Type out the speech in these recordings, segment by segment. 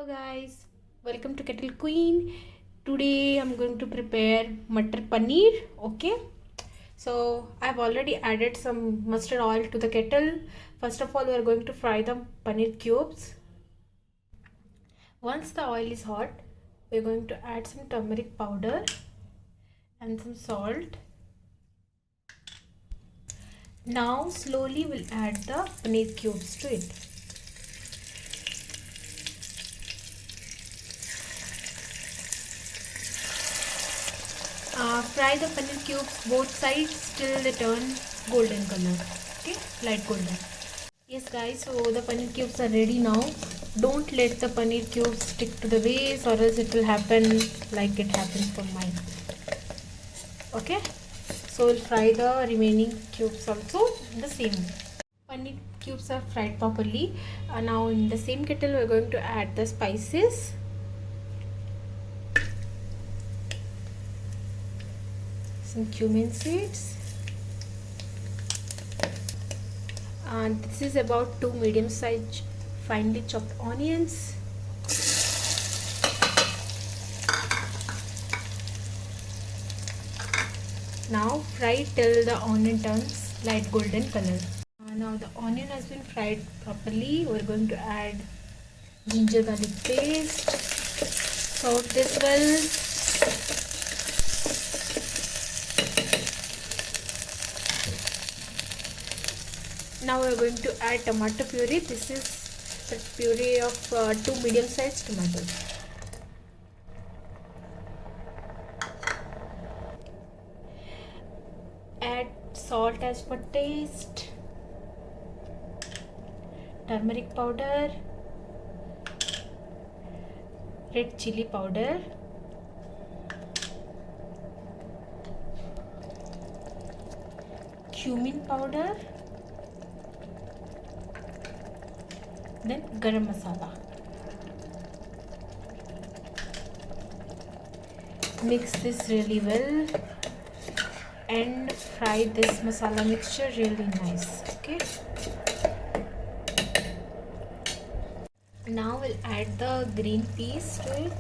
Hello guys, welcome to Kettle Queen. Today I'm going to prepare matar paneer. Okay, so I've already added some mustard oil to the kettle. First of all, we are going to fry the paneer cubes. Once the oil is hot, we're going to add some turmeric powder and some salt. Now slowly we'll add the paneer cubes to it. Fry the paneer cubes both sides till they turn golden color. Okay, light golden. Yes guys, so the paneer cubes are ready now. Don't let the paneer cubes stick to the base or else it will happen like it happens for mine. Okay, so we'll fry the remaining cubes also in the same way. Paneer cubes are fried properly. Now in the same kettle we're going to add the spices. Some cumin seeds, and this is about 2 medium sized finely chopped onions. Now fry till the onion turns light golden color. Now the onion has been fried properly. We're going to add ginger garlic paste, saute this well. Now we are going to add tomato puree. This is the puree of 2 medium sized tomatoes. Add salt as per taste, turmeric powder, red chili powder, cumin powder, then garam masala. Mix this really well and fry this masala mixture really nice. Okay, now we'll add the green peas to it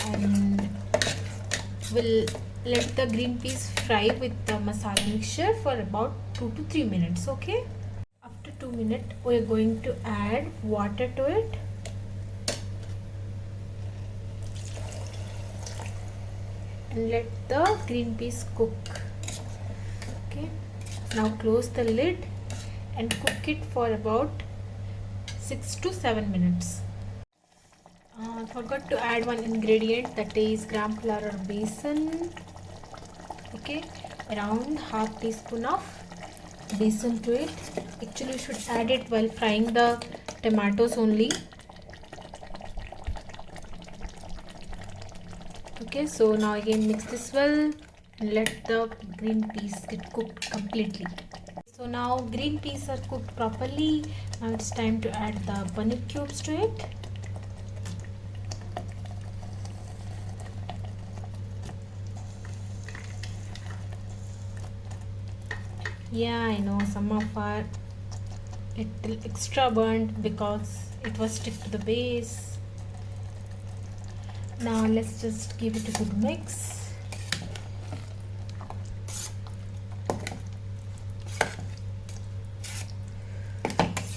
and we'll let the green peas fry with the masala mixture for about 2 to 3 minutes. Okay, 2 minutes we're going to add water to it. And let the green peas cook. Okay, now close the lid and cook it for about 6 to 7 minutes. I forgot to add one ingredient, that is gram flour or besan. Okay, around half teaspoon of besan to it. Actually you should add it while frying the tomatoes only. Okay, so now again mix this well and let the green peas get cooked completely. So now green peas are cooked properly. Now it's time to add the paneer cubes to it. Yeah, I know some of are little extra burnt because it was stick to the base. Now let's just give it a good mix.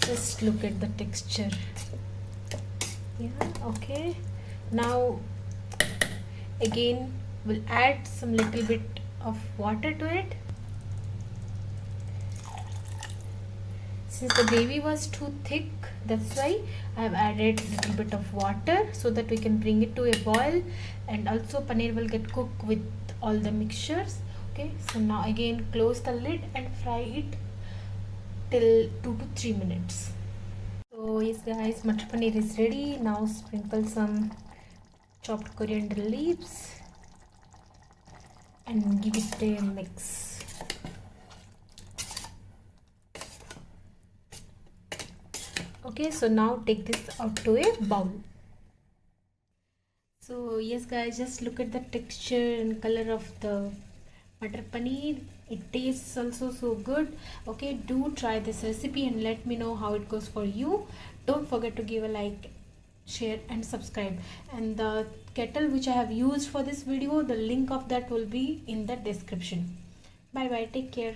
Just look at the texture. Yeah, okay. Now again we'll add some little bit of water to it. Since the gravy was too thick, that's why I have added a little bit of water so that we can bring it to a boil, and also paneer will get cooked with all the mixtures. Okay, so now again close the lid and fry it till 2 to 3 minutes. So yes guys, matar paneer is ready. Now sprinkle some chopped coriander leaves and give it a mix. Okay, so now take this out to a bowl. So yes guys, just look at the texture and color of the matar paneer. It tastes also so good. Okay, do try this recipe and let me know how it goes for you. Don't forget to give a like, share and subscribe. And the kettle which I have used for this video, the link of that will be in the description. Bye bye, take care.